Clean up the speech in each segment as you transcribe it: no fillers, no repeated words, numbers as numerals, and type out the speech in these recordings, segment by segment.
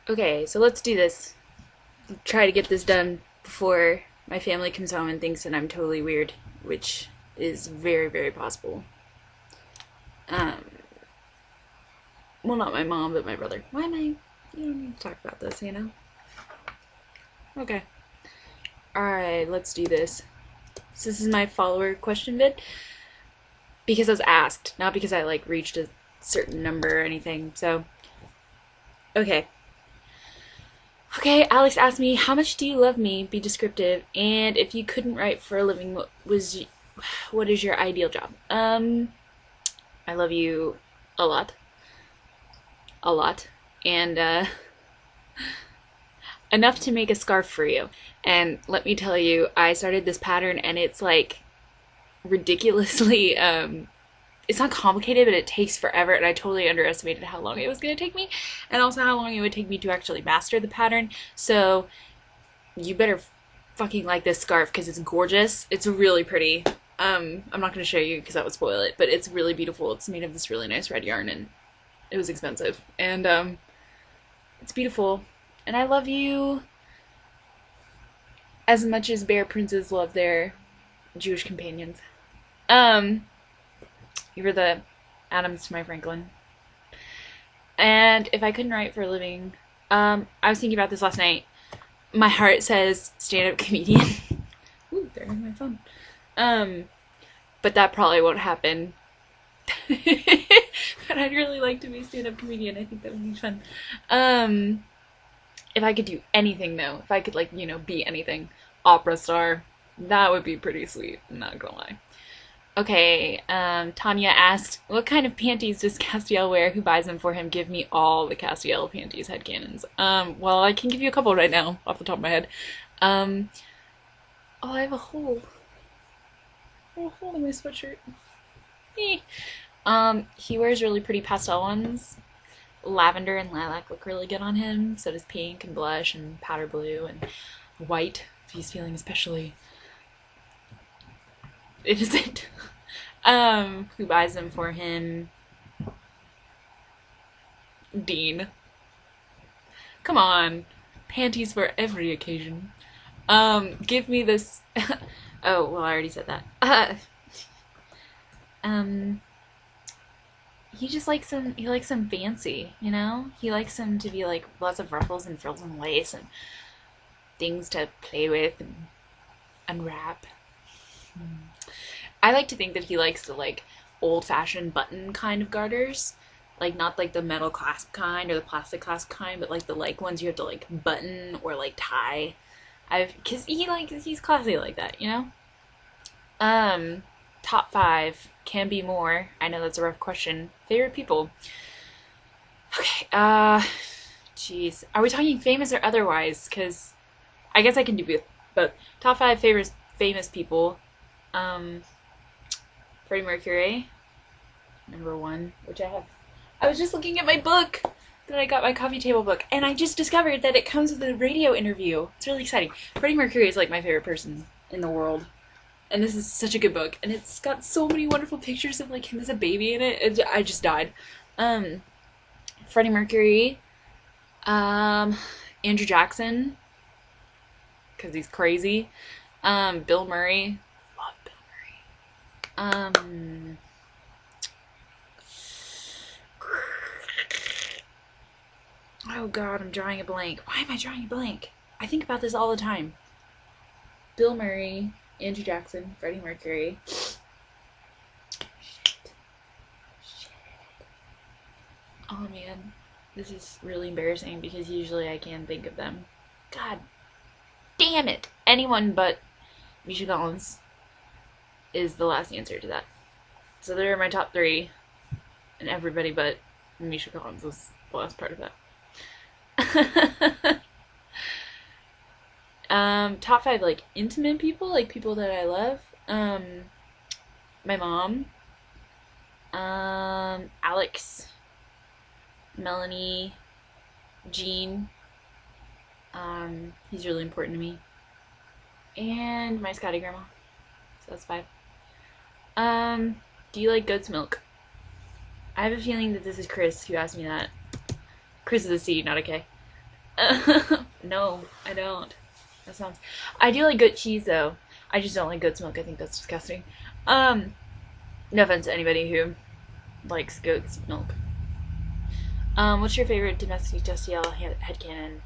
Okay, so let's do this. Try to get this done before my family comes home and thinks that I'm totally weird, which is very, very possible. Um, well, not my mom, but my brother. Why am I? You don't need to talk about this, you know? Okay. Alright, let's do this. So this is my follower question vid. Because I was asked, not because I like reached a certain number or anything. So, okay. Okay, Alex asked me, "How much do you love me? Be descriptive. And if you couldn't write for a living, what is your ideal job?" I love you a lot, a lot, and enough to make a scarf for you. And let me tell you, I started this pattern, and it's like ridiculously it's not complicated, but it takes forever, and I totally underestimated how long it was going to take me, and also how long it would take me to actually master the pattern. So you better fucking like this scarf because it's gorgeous. It's really pretty. I'm not going to show you because that would spoil it, but it's really beautiful. It's made of this really nice red yarn, and it was expensive, and it's beautiful. And I love you as much as bear princes love their Jewish companions. Um, you were the Adams to my Franklin. And if I couldn't write for a living, I was thinking about this last night. My heart says stand-up comedian. Ooh, there goes my phone. Um, but that probably won't happen. But I'd really like to be a stand-up comedian. I think that would be fun. If I could do anything though, if I could like, be anything, opera star, that would be pretty sweet. I'm not gonna lie. Okay, Tanya asked, "What kind of panties does Castiel wear? Who buys them for him? Give me all the Castiel panties headcanons." Well, I can give you a couple right now, off the top of my head. Um, oh, I have a hole. I have a hole in my sweatshirt. Eh. He wears really pretty pastel ones. Lavender and lilac look really good on him. So does pink and blush and powder blue and white, if he's feeling especially innocent. Who buys them for him? Dean. Come on. Panties for every occasion. Give me this. Oh, well, I already said that. Um, he just likes him. He likes him fancy, you know. He likes him to be like lots of ruffles and frills and lace and things to play with and unwrap. I like to think that he likes the like old-fashioned button kind of garters, like not like the metal clasp kind or the plastic clasp kind, but like the like ones you have to like button or like tie. Cause he's classy like that, you know. Um, Top five can be more. I know that's a rough question. Favorite people. Okay. Jeez, are we talking famous or otherwise? Cause I guess I can do both. But top five favorite famous people. Um, Freddie Mercury, number one, which I have. I was just looking at my book that I got, my coffee table book, and I just discovered that it comes with a radio interview. It's really exciting. Freddie Mercury is like my favorite person in the world, and this is such a good book, and it's got so many wonderful pictures of like him as a baby in it. I just died. Um, Freddie Mercury, um, Andrew Jackson, because he's crazy. Bill Murray, love Bill Murray. Oh God, I'm drawing a blank. Why am I drawing a blank? I think about this all the time. Bill Murray, Andrew Jackson, Freddie Mercury. Oh man, this is really embarrassing because usually I can't think of them. God damn it! Anyone but Misha Collins is the last answer to that. So they're my top three, and everybody but Misha Collins was the last part of that. Top five like intimate people, like people that I love. My mom, Alex, Melanie, Gene. He's really important to me. And my Scotty grandma. So that's five. Do you like goat's milk? I have a feeling that this is Chris who asked me that. Chris is a C, not a K. No, I don't. That sounds. I do like goat cheese though. I just don't like goat's milk. I think that's disgusting. Um, no offense to anybody who likes goat's milk. What's your favorite domestic STL headcanon?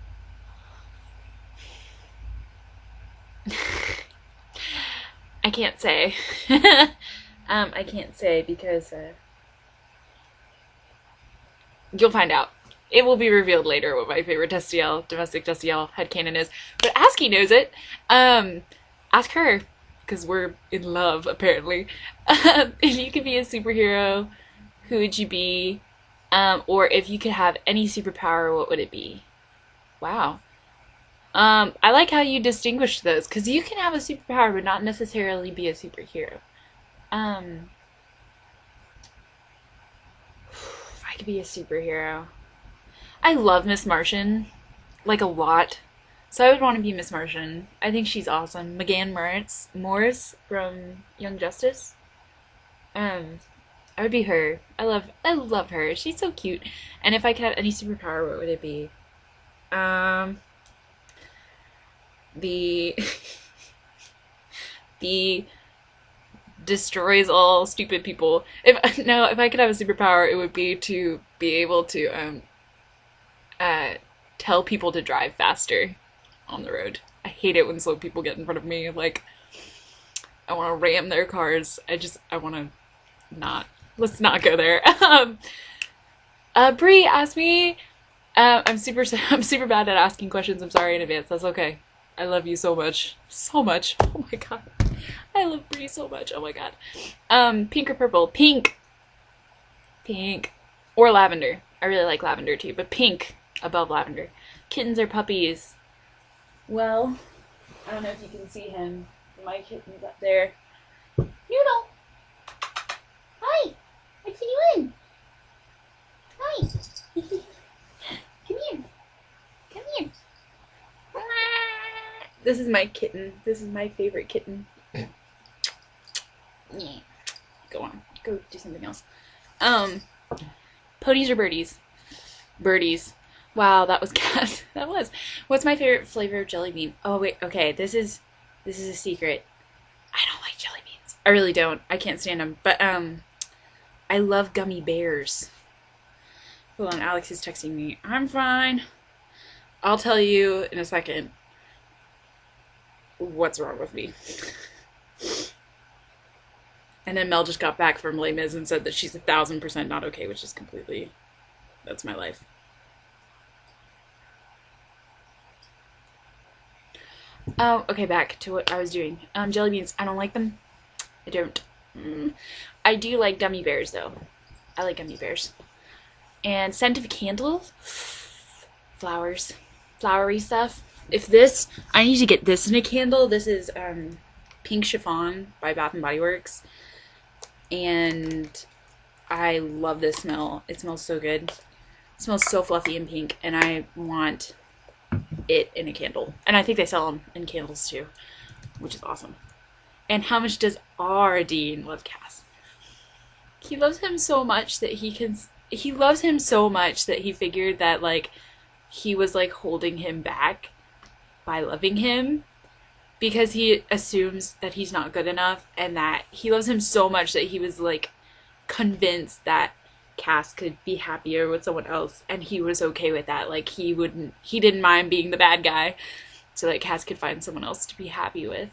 I can't say. I can't say because you'll find out. It will be revealed later what my favorite STL, domestic STL headcanon is. But Askey knows it. Ask her, because we're in love, apparently. If you could be a superhero, who would you be? Or if you could have any superpower, what would it be? Wow. I like how you distinguish those, because you can have a superpower but not necessarily be a superhero. Um, if I could be a superhero. I love Miss Martian, like a lot. So I would want to be Miss Martian. I think she's awesome. McGann Morris from Young Justice. Um, I would be her. I love her. She's so cute. And if I could have any superpower, what would it be? Um, the the destroys all stupid people. If I could have a superpower, it would be to be able to uh tell people to drive faster on the road. I hate it when slow people get in front of me. Like I want to ram their cars. I want to not. Let's not go there. Bree asked me. I'm super bad at asking questions. I'm sorry in advance. That's okay. I love you so much, so much. Oh my god, I love Bree so much. Oh my god. Pink or purple? Pink. Pink. Or lavender. I really like lavender too, but pink above lavender. Kittens or puppies? Well, I don't know if you can see him. My kitten's up there. Noodle! Hi! What you doing? Hi! Come here. Come here. This is my kitten. This is my favorite kitten. Yeah. Go on. Go do something else. Ponies or birdies? Birdies. Wow, that was cat. That was. What's my favorite flavor of jelly bean? Oh wait, okay. This is a secret. I don't like jelly beans. I really don't. I can't stand them. But I love gummy bears. Hold on, Alex is texting me. I'm fine. I'll tell you in a second what's wrong with me. And then Mel just got back from Les Mis and said that she's 1,000% not okay, which is completely, that's my life. Oh, okay, back to what I was doing. Jelly beans, I don't like them. I don't. I do like gummy bears, though. I like gummy bears. And scent of candles? Flowers. Flowery stuff. If this, I need to get this in a candle. This is Pink Chiffon by Bath and Body Works. And I love this smell. It smells so good. It smells so fluffy and pink, and I want it in a candle. And I think they sell them in candles too, which is awesome. And how much does our Dean love Cass? He loves him so much that he loves him so much that he figured that like he was like holding him back by loving him, because he assumes that he's not good enough, and that he loves him so much that he was like convinced that Cass could be happier with someone else, and he was okay with that. Like he didn't mind being the bad guy so that Cass could find someone else to be happy with.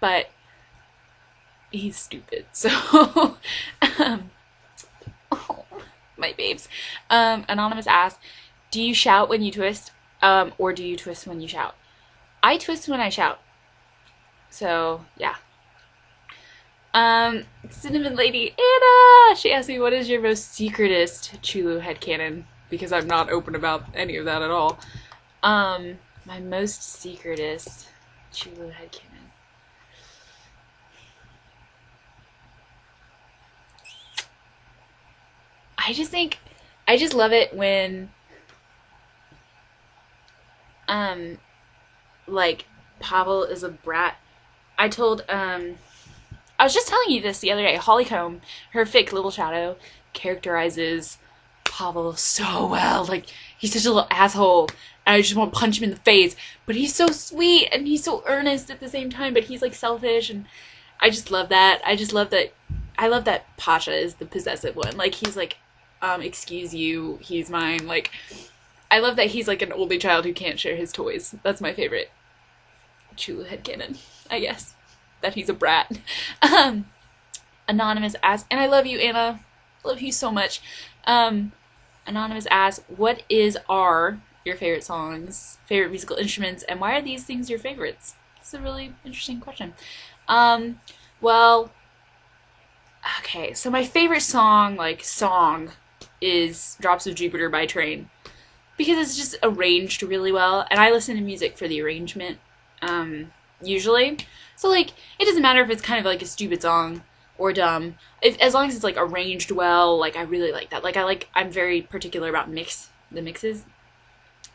But he's stupid. So oh, my babes. Anonymous asked, do you shout when you twist, or do you twist when you shout? I twist when I shout. So, yeah. Cinnamon Lady Anna! She asked me, what is your most secretest Chulu headcanon? Because I'm not open about any of that at all. My most secretest Chulu headcanon. I just love it when, like, Pavel is a brat. I was just telling you this the other day. Hollycomb, her fake little shadow, characterizes Pavel so well. Like, he's such a little asshole, and I just want to punch him in the face. But he's so sweet, and he's so earnest at the same time, but he's, like, selfish, and I just love that. I just love that. I love that Pasha is the possessive one. Like, he's like, excuse you, he's mine. Like, I love that he's, like, an only child who can't share his toys. That's my favorite Chula headcanon, I guess. That he's a brat. Anonymous asks, and I love you, Anna. Love you so much. Anonymous asks, what are your favorite songs, favorite musical instruments, and why are these things your favorites? It's a really interesting question. Well, okay, so my favorite song is Drops of Jupiter by Train. Because it's just arranged really well, and I listen to music for the arrangement, usually. So, like, it doesn't matter if it's kind of like a stupid song or dumb. As long as it's, like, arranged well, like, I really like that. Like, I'm very particular about the mixes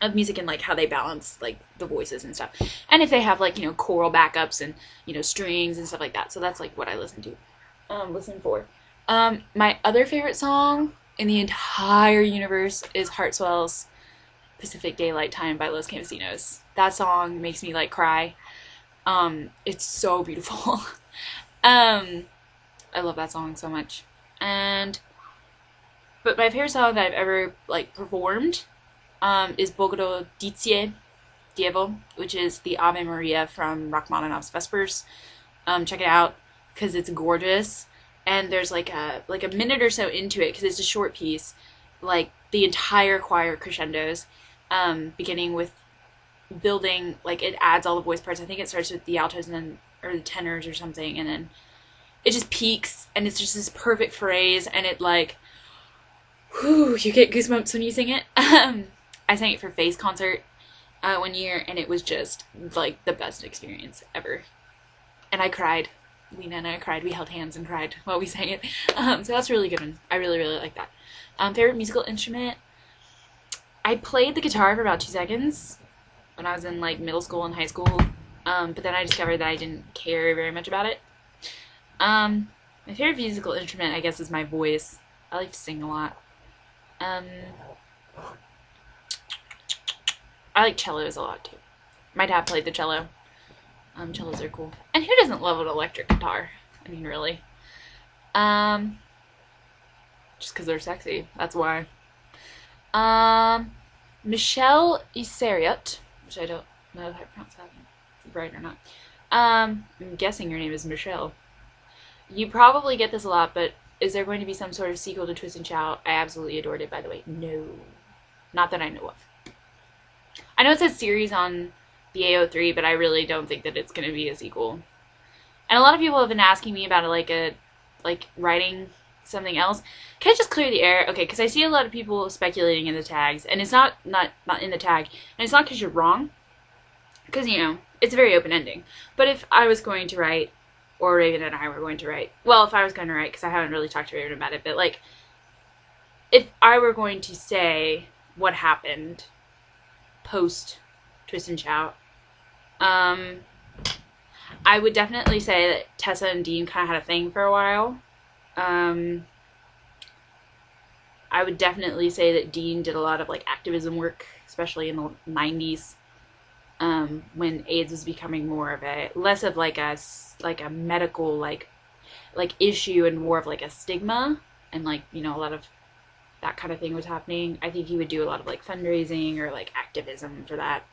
of music and, like, how they balance, like, the voices and stuff. And if they have, like, you know, choral backups and, you know, strings and stuff like that. So that's, like, what I listen for. My other favorite song in the entire universe is Hartswell's Pacific Daylight Time by Los Campesinos. That song makes me, like, cry. It's so beautiful. I love that song so much. But my favorite song that I've ever, like, performed, is Bogorodice Dievo, which is the Ave Maria from Rachmaninoff's Vespers. Check it out, because it's gorgeous. And there's, like a minute or so into it, because it's a short piece, like, the entire choir crescendos, beginning with building, like, it adds all the voice parts. I think it starts with the altos and then, or the tenors or something, and then it just peaks, and it's just this perfect phrase, and it, like, whew, you get goosebumps when you sing it. I sang it for Faye's concert one year, and it was just, like, the best experience ever. And I cried. Lena and I cried. We held hands and cried while we sang it. So that's a really good one. I really, really like that. Favorite musical instrument? I played the guitar for about 2 seconds when I was in, like, middle school and high school, but then I discovered that I didn't care very much about it. My favorite musical instrument, I guess, is my voice. I like to sing a lot. I like cellos a lot, too. My dad played the cello. Cellos are cool. And who doesn't love an electric guitar? I mean, really. Just because they're sexy. That's why. Michelle Isariot, which I don't know if I pronounced that right or not. I'm guessing your name is Michelle. You probably get this a lot, but is there going to be some sort of sequel to Twist and Shout? I absolutely adored it, by the way. No. Not that I know of. I know it says series on the AO3, but I really don't think that it's going to be a sequel. And a lot of people have been asking me about writing something else. Can I just clear the air? Okay, because I see a lot of people speculating in the tags, and it's not in the tag, and it's not because you're wrong, because, you know, it's a very open ending. But if I was going to write, or Raven and I were going to write, well, if I was going to write, because I haven't really talked to Raven about it, but, like, if I were going to say what happened post Twist and Shout, I would definitely say that Tessa and Dean kind of had a thing for a while. I would definitely say that Dean did a lot of, like, activism work, especially in the 90s, when AIDS was becoming more of less of like a medical, like issue and more of, like, a stigma, and, like, you know, a lot of that kind of thing was happening. I think he would do a lot of, like, fundraising or, like, activism for that.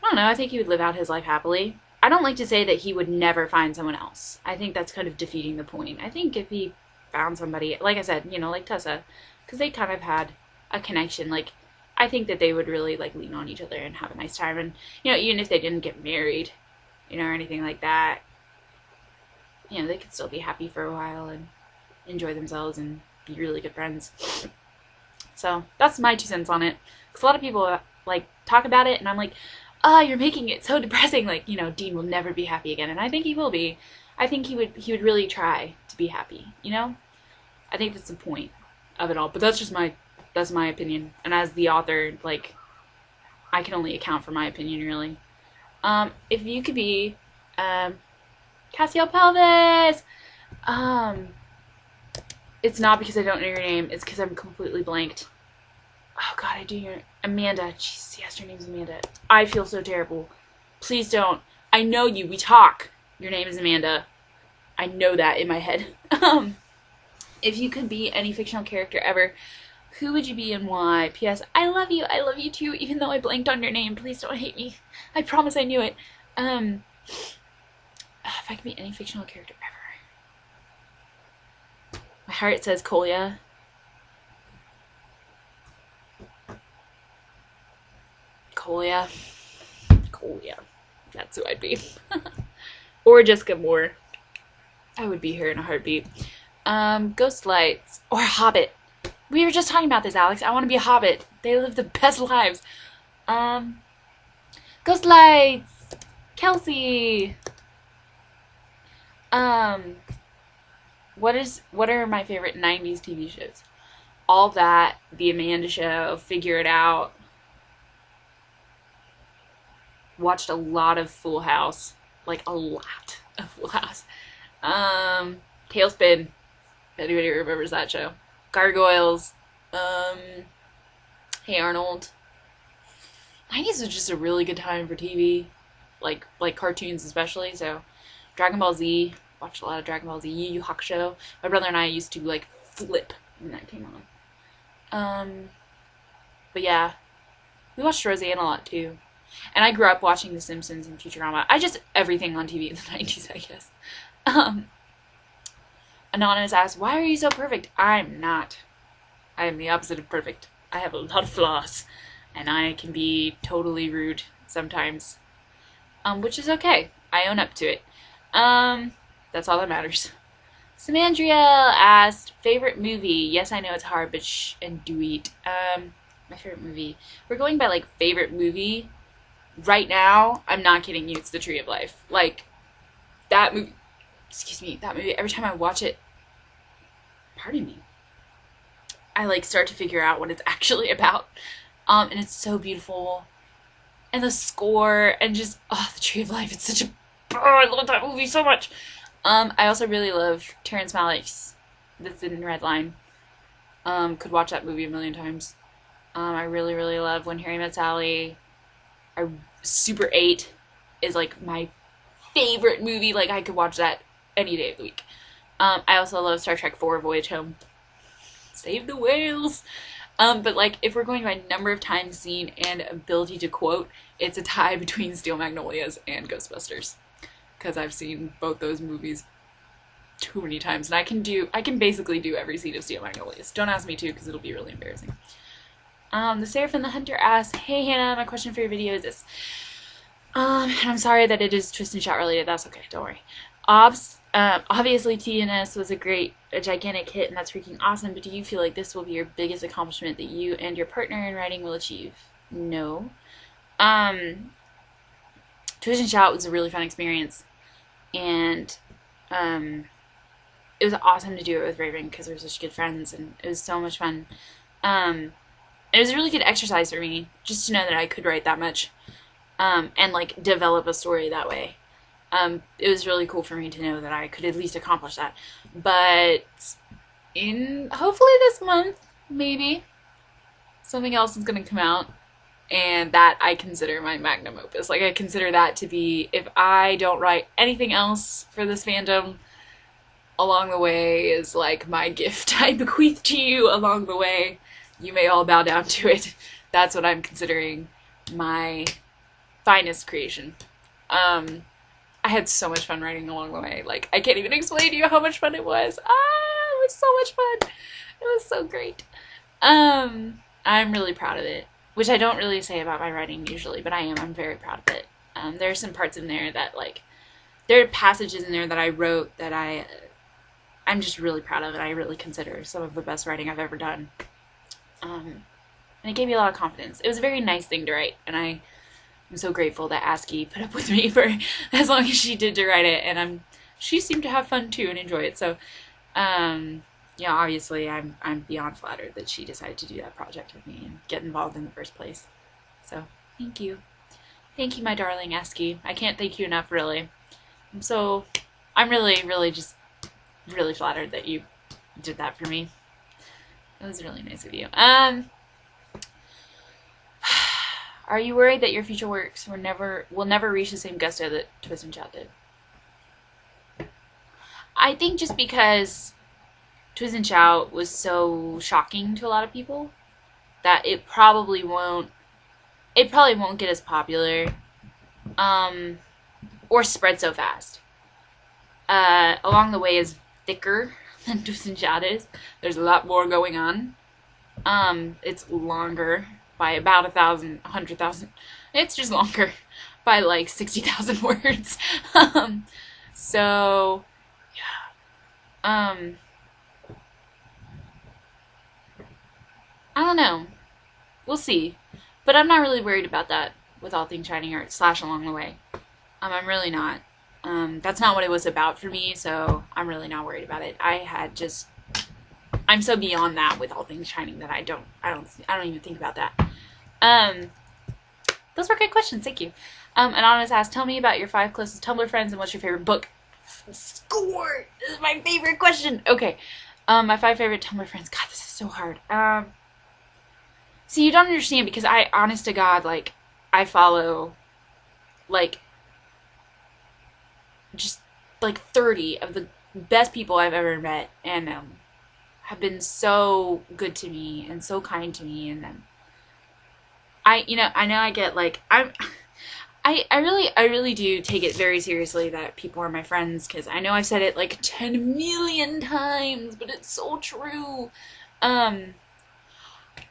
I don't know, I think he would live out his life happily. I don't like to say that he would never find someone else. I think that's kind of defeating the point. I think if he found somebody, like I said, you know, like Tessa, because they kind of had a connection, like, I think that they would really, like, lean on each other and have a nice time. And, you know, even if they didn't get married, you know, or anything like that, you know, they could still be happy for a while and enjoy themselves and be really good friends. So that's my 2 cents on it. Because a lot of people, like, talk about it, and I'm like, you're making it so depressing. Like, you know, Dean will never be happy again. And I think he will be. I think he would really try to be happy, you know? I think that's the point of it all. But that's just that's my opinion. And as the author, like, I can only account for my opinion, really. If you could be, Cassiel Pelvis! It's not because I don't know your name. It's because I'm completely blanked. Oh God, I do your Amanda. Jeez, yes, your name's Amanda. I feel so terrible. Please don't. I know you. We talk. Your name is Amanda. I know that in my head. If you could be any fictional character ever, who would you be and why? P.S. I love you. I love you too, even though I blanked on your name. Please don't hate me. I promise I knew it. If I could be any fictional character ever. My heart says Kolya. Kolya. Kolya. That's who I'd be. Or Jessica Moore. I would be here in a heartbeat. Ghost Lights. Or Hobbit. We were just talking about this, Alex. I want to be a Hobbit. They live the best lives. Ghost Lights. Kelsey. What are my favorite 90s TV shows? All That, The Amanda Show, Figure It Out. Watched a lot of Full House. Like, a lot of Full House. Tailspin. If anybody remembers that show. Gargoyles. Hey Arnold. 90s was just a really good time for TV. Like cartoons especially, so Dragon Ball Z. Watched a lot of Dragon Ball Z. Yu Yu Hakusho. My brother and I used to, like, flip when that came on. But yeah. We watched Roseanne a lot, too. And I grew up watching The Simpsons and Futurama. Everything on TV in the 90s, I guess. Anonymous asks, why are you so perfect? I'm not. I am the opposite of perfect. I have a lot of flaws. And I can be totally rude sometimes. Which is okay. I own up to it. That's all that matters. Samandria asked, favorite movie? Yes, I know it's hard, but and do it. My favorite movie. We're going by, like, favorite movie. Right now, I'm not kidding you, it's The Tree of Life. Like, that movie, every time I watch it, pardon me, I, like, start to figure out what it's actually about. And it's so beautiful. And the score, and just, The Tree of Life, it's such a, I love that movie so much. I also really love Terrence Malick's The Thin Red Line. Could watch that movie a million times. I really, really love When Harry Met Sally. Super 8 is, like, my favorite movie. Like, I could watch that any day of the week. I also love Star Trek IV, Voyage Home. Save the whales! But, like, if we're going by number of times seen and ability to quote, it's a tie between Steel Magnolias and Ghostbusters. Because I've seen both those movies too many times. And I can basically do every scene of Steel Magnolias. Don't ask me to, because it'll be really embarrassing. The Seraphim the Hunter asks, hey Hannah, my question for your video is this. And I'm sorry that it is Twist and Shout related, that's okay, don't worry. Obviously TNS was a gigantic hit, and that's freaking awesome, but do you feel like this will be your biggest accomplishment that you and your partner in writing will achieve? No. Twist and Shout was a really fun experience, and it was awesome to do it with Raven, because we're such good friends, and it was so much fun. It was a really good exercise for me, just to know that I could write that much, and, like, develop a story that way. It was really cool for me to know that I could at least accomplish that. But hopefully this month, maybe, something else is going to come out, and that I consider my magnum opus. Like, I consider that to be, if I don't write anything else for this fandom along the way, is, like, my gift I bequeath to you along the way. You may all bow down to it. That's what I'm considering my finest creation. I had so much fun writing along the way. Like, I can't even explain to you how much fun it was. It was so much fun. It was so great. I'm really proud of it, which I don't really say about my writing usually, but I am. I'm very proud of it. There are some parts in there that, like, there are passages in there that I wrote that I'm just really proud of, and I really consider some of the best writing I've ever done. And it gave me a lot of confidence. It was a very nice thing to write, and I'm so grateful that ASCII put up with me for as long as she did to write it, and she seemed to have fun too and enjoy it. So, obviously I'm beyond flattered that she decided to do that project with me and get involved in the first place. So, thank you. Thank you, my darling ASCII. I can't thank you enough, really. I'm really, really just really flattered that you did that for me. It was really nice of you. Are you worried that your future works will never reach the same gusto that Twist and Shout did? I think just because Twist and Shout was so shocking to a lot of people that it probably won't get as popular, or spread so fast. Along the way is thicker than Twist and Shout is. There's a lot more going on. It's longer by about 100,000. It's just longer by like 60,000 words. So yeah. I don't know. We'll see. But I'm not really worried about that with All Things Shining or slash Along the Way. I'm really not. That's not what it was about for me, so I'm really not worried about it. I'm so beyond that with All Things Shining that I don't even think about that. Those were good questions, thank you. Anonymous asked, tell me about your 5 closest Tumblr friends and what's your favorite book? Score! This is my favorite question. Okay. My 5 favorite Tumblr friends. God, this is so hard. See, you don't understand because honest to God, like, I follow, like, just, like, 30 of the best people I've ever met, and, have been so good to me, and so kind to me, and, I know I get, like, I really do take it very seriously that people are my friends, because I know I've said it, like, 10 million times, but it's so true.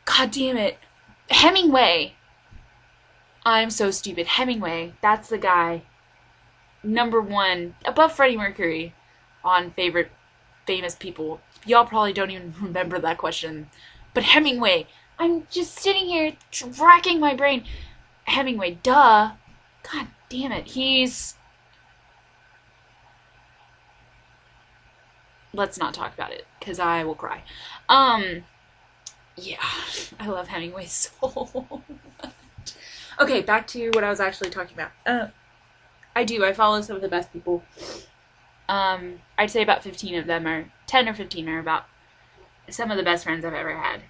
God damn it. Hemingway. I'm so stupid. Hemingway. That's the guy. #1. Above Freddie Mercury on favorite famous people. Y'all probably don't even remember that question. But Hemingway. I'm just sitting here racking my brain. Hemingway. Duh. God damn it. Let's not talk about it, because I will cry. Yeah, I love Hemingway so much. Okay, back to what I was actually talking about. I follow some of the best people. I'd say about 10 or 15 are about some of the best friends I've ever had.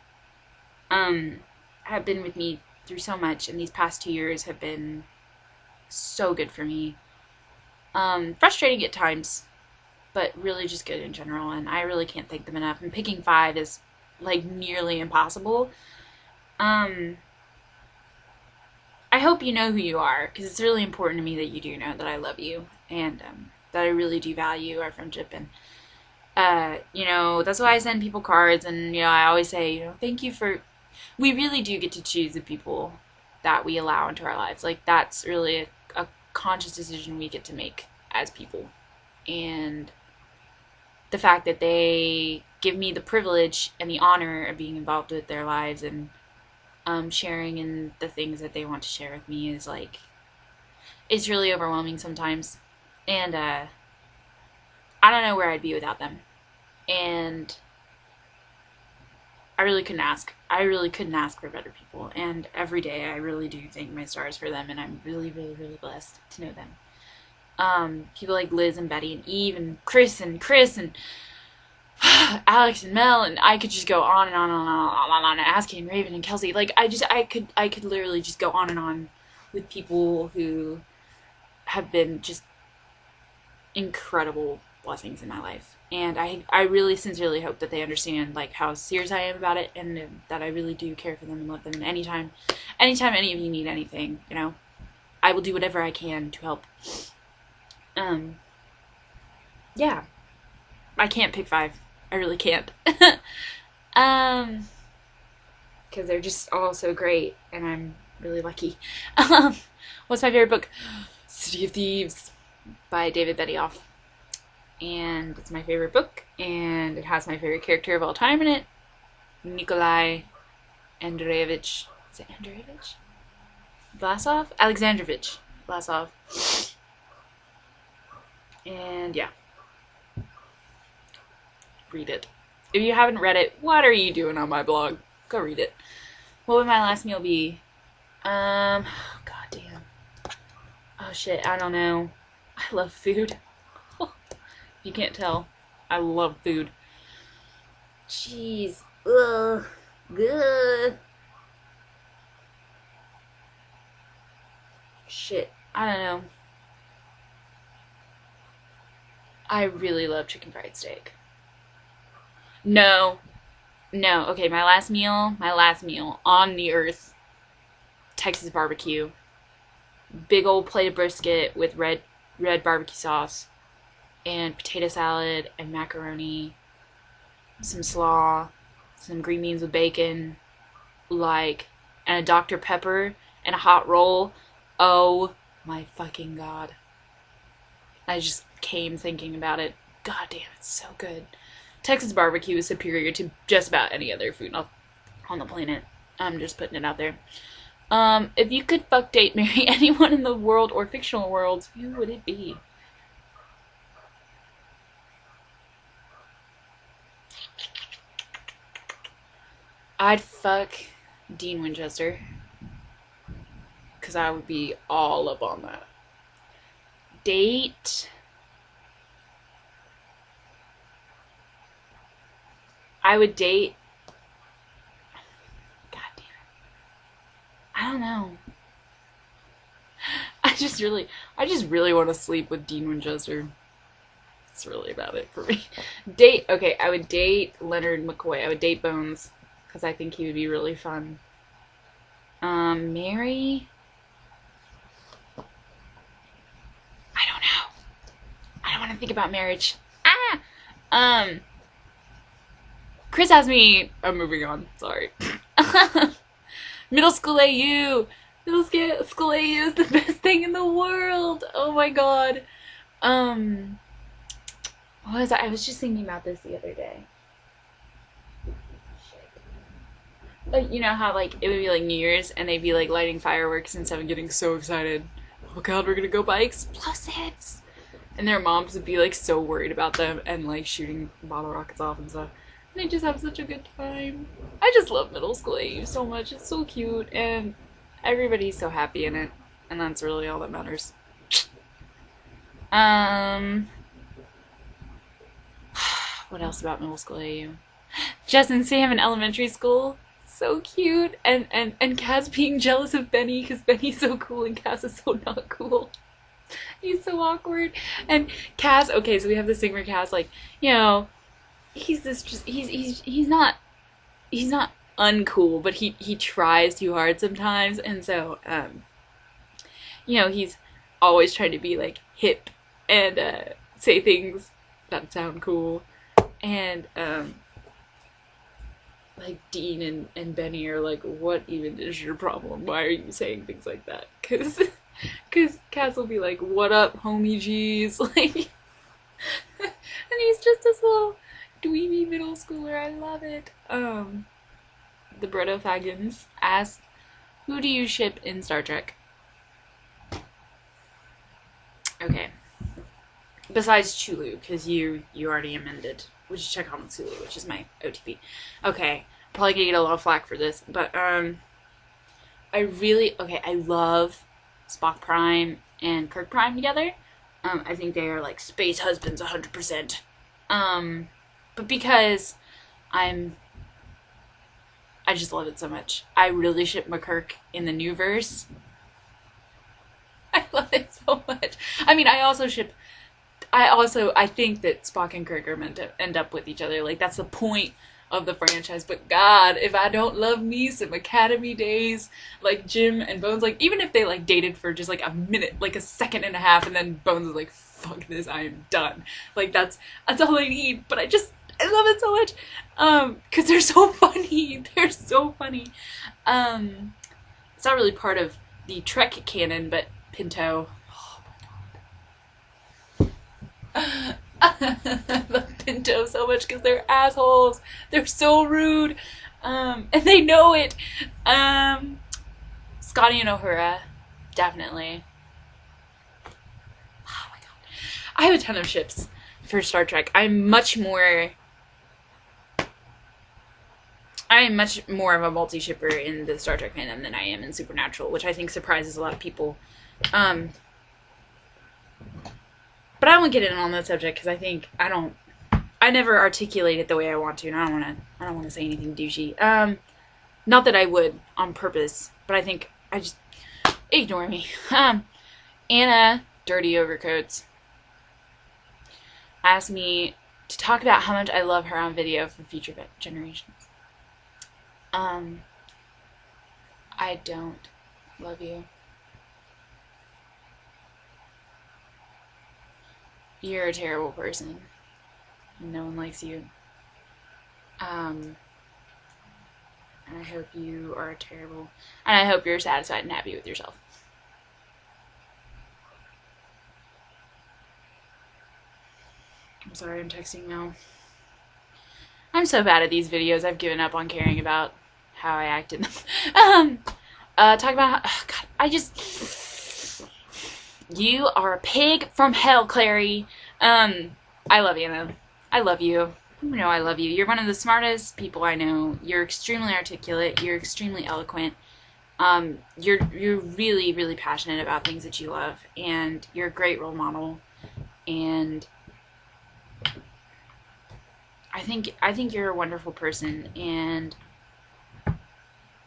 Have been with me through so much, and these past 2 years have been so good for me. Frustrating at times, but really just good in general, and I really can't thank them enough. And picking 5 is like nearly impossible. I hope you know who you are, because it's really important to me that you do know that I love you, and that I really do value our friendship. And that's why I send people cards, and I always say, thank you for. We really do get to choose the people that we allow into our lives. Like, that's really a conscious decision we get to make as people, and the fact that they give me the privilege and the honor of being involved with their lives and sharing in the things that they want to share with me is like, it's really overwhelming sometimes. And I don't know where I'd be without them. And I really couldn't ask. I really couldn't ask for better people. And every day I really do thank my stars for them, and I'm really, really, really blessed to know them. People like Liz and Betty and Eve and Chris and Alex and Mel, and I could just go on and on and on, and Asking and Raven and Kelsey. Like, I could literally just go on and on with people who have been just incredible blessings in my life. And I really sincerely hope that they understand, like, how serious I am about it, and that I really do care for them and love them. And anytime any of you need anything, I will do whatever I can to help. Yeah. I can't pick 5. I really can't. Because they're just all so great, and I'm really lucky. What's my favorite book? City of Thieves by David Benioff. And it's my favorite book, and it has my favorite character of all time in it, Nikolai Andreevich. Is it Andreevich? Vlasov? Alexandrovich Vlasov. And yeah. Read it. If you haven't read it, what are you doing on my blog? Go read it. What would my last meal be? God damn. Oh shit, I don't know. I love food. You can't tell. I love food. Jeez. Ugh. Good. Shit. I don't know. I really love chicken fried steak. No. No. Okay, my last meal on the earth, Texas barbecue. Big old plate of brisket with red barbecue sauce and potato salad and macaroni, some slaw, some green beans with bacon, like, and a Dr. Pepper and a hot roll. Oh my fucking god. I just came thinking about it. God damn, it's so good. Texas barbecue is superior to just about any other food on the planet. I'm just putting it out there. If you could fuck, date, marry anyone in the world or fictional worlds, who would it be? I'd fuck Dean Winchester. Because I would be all up on that. Date. I would date. God damn it. I don't know. I just really want to sleep with Dean Winchester. That's really about it for me. Date. Okay, I would date Leonard McCoy. I would date Bones because I think he would be really fun. Marry. I don't know. I don't want to think about marriage. Chris asked me. I'm moving on. Sorry. Middle school AU. Middle school AU is the best thing in the world. Oh my god. What was I was just thinking about this the other day. Like, you know how, like, it would be, like, New Year's, and they'd be, like, lighting fireworks and stuff and getting so excited. Oh, God, we're gonna go buy explosives! And their moms would be, like, so worried about them and, like, shooting bottle rockets off and stuff. And they just have such a good time. I just love middle school AU so much. It's so cute, and everybody's so happy in it. And that's really all that matters. What else about middle school AU? Jess and Sam in elementary school. So cute. And Kaz being jealous of Benny because Benny's so cool and Kaz is so not cool. He's so awkward. And Kaz, okay, so we have this thing where Kaz, like, you know, he's not uncool, but he tries too hard sometimes, and so you know, he's always trying to be like hip and say things that sound cool, and like Dean and Benny are like, what even is your problem? Why are you saying things like that? Cause Kaz will be like, what up, homie G's? Like, and he's just this little dweeby middle schooler. I love it. The Brodo Fagins asked, who do you ship in Star Trek? Okay. Besides Chulu, because you already amended, which is Chekhov Sulu, which is my OTP. Okay. Probably gonna get a lot of flack for this, but I love Spock Prime and Kirk Prime together. I think they are like space husbands 100%. But because I just love it so much. I really ship McKirk in the new verse. I love it so much. I mean, I think that Spock and Kirk are meant to end up with each other. Like, that's the point of the franchise. But God, if I don't love me some Academy days, like Jim and Bones, like, even if they like dated for just like a minute, like a second and a half, and then Bones is like, fuck this, I am done. Like, that's all I need. But I love it so much. Cause they're so funny. They're so funny. It's not really part of the Trek canon, but Pinto. I love Pinto so much because they're assholes. They're so rude. And they know it. Scotty and Uhura, definitely. Oh my god. I have a ton of ships for Star Trek. I'm much more of a multi-shipper in the Star Trek fandom than I am in Supernatural, which I think surprises a lot of people. But I won't get in on that subject because I never articulate it the way I want to, and I don't want to say anything douchey. Not that I would on purpose, but I think Ignore me. Anna Dirty Overcoats asked me to talk about how much I love her on video for future generations. I don't love you. You're a terrible person. No one likes you. And I hope you are terrible. And I hope you're satisfied and happy with yourself. I'm sorry, I'm texting now. I'm so bad at these videos, I've given up on caring about how I act in them. Talk about how, oh God, you are a pig from hell, Clary. I love you, Anna. I love you. You know I love you. You're one of the smartest people I know. You're extremely articulate. You're extremely eloquent. You're really, really passionate about things that you love, and you're a great role model. And I think you're a wonderful person, and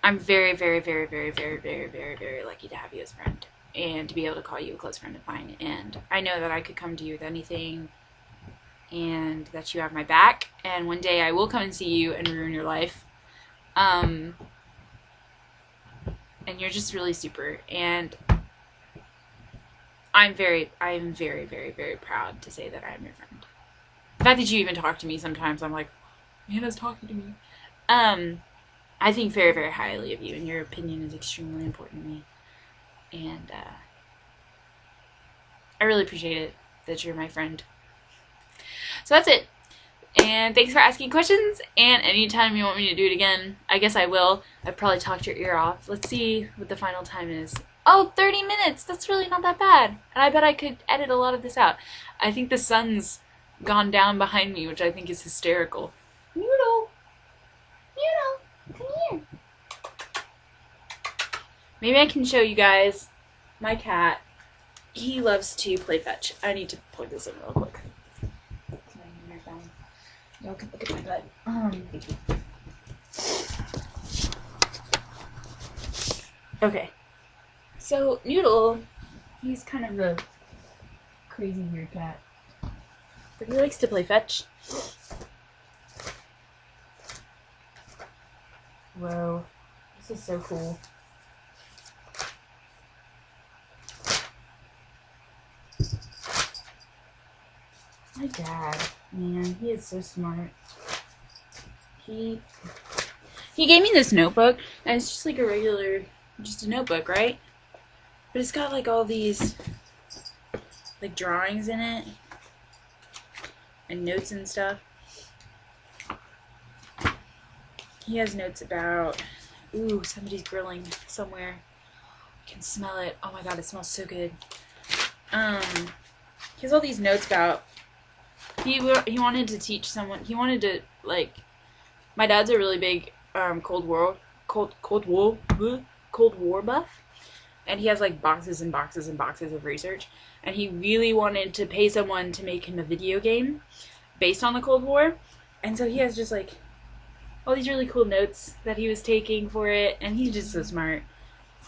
I'm very, very, very, very, very, very, very, very lucky to have you as a friend and to be able to call you a close friend of mine. And I know that I could come to you with anything, and that you have my back, and one day I will come and see you and ruin your life. And you're just really super, and I'm very, very, very proud to say that I'm your friend. The fact that you even talk to me sometimes, I'm like, Hannah's talking to me. I think very, very highly of you, and your opinion is extremely important to me. And I really appreciate it that you're my friend. So that's it. And thanks for asking questions. And anytime you want me to do it again, I guess I will. I've probably talked your ear off. Let's see what the final time is. Oh, 30 minutes. That's really not that bad. And I bet I could edit a lot of this out. I think the sun's gone down behind me, which I think is hysterical. Noodle! Noodle! Come here. Maybe I can show you guys my cat. He loves to play fetch. I need to plug this in real quick. Y'all can look at my butt. Okay. So, Noodle, he's kind of a crazy weird cat. But he likes to play fetch. Whoa. This is so cool. My dad, man, he is so smart. He gave me this notebook, and it's just like a regular, just a notebook, right? But it's got like all these like drawings in it and notes and stuff. He has notes about, ooh, somebody's grilling somewhere. I can smell it. Oh my god, it smells so good. He has all these notes about, he wanted to teach someone, he wanted to, like, my dad's a really big Cold War buff, and he has like boxes and boxes and boxes of research, and he really wanted to pay someone to make him a video game based on the Cold War, and so he has just like all these really cool notes that he was taking for it, and he's just so smart.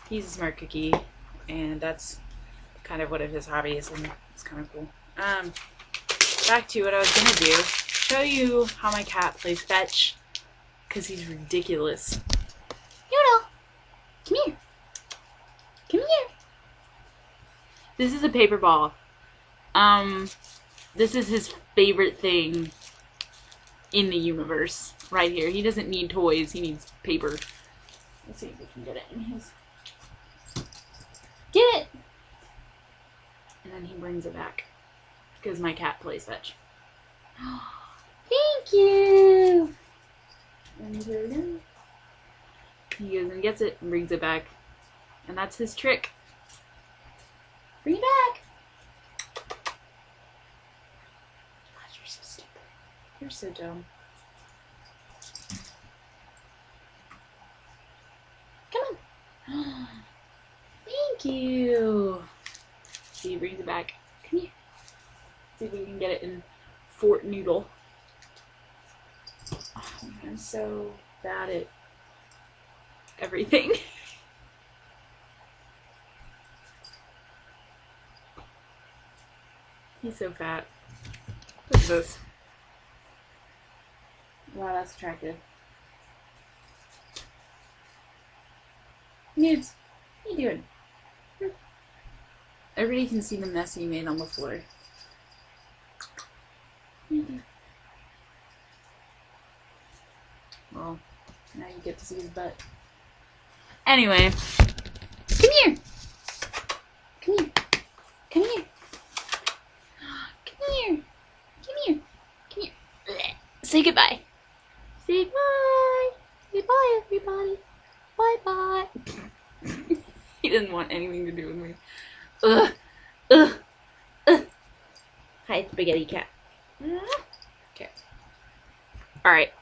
He's a smart cookie, and that's kind of one of his hobbies, and it's kind of cool. Back to what I was gonna do, show you how my cat plays fetch, because he's ridiculous. Noodle, come here. Come here. This is a paper ball. This is his favorite thing in the universe, right here. He doesn't need toys, he needs paper. Let's see if we can get it in his... Get it! And then he brings it back, because my cat plays fetch. Thank you! And he goes in. He goes and gets it and brings it back. And that's his trick. Bring it back! God, you're so stupid. You're so dumb. Come on. Thank you. See, he brings it back. Come here. See if we can get it in Fort Noodle. Oh, I'm so bad at everything. He's so fat. Look at this. Wow, that's attractive. Nudes, what are you doing? Everybody can see the mess you made on the floor. Well, now you get to see his butt. Anyway, come here. Come here. Come here. Come here. Come here. Come here. Say goodbye. Say bye. Say bye, everybody. Bye bye. He didn't want anything to do with me. Ugh. Ugh. Ugh. Hi, spaghetti cat. Okay. Alright.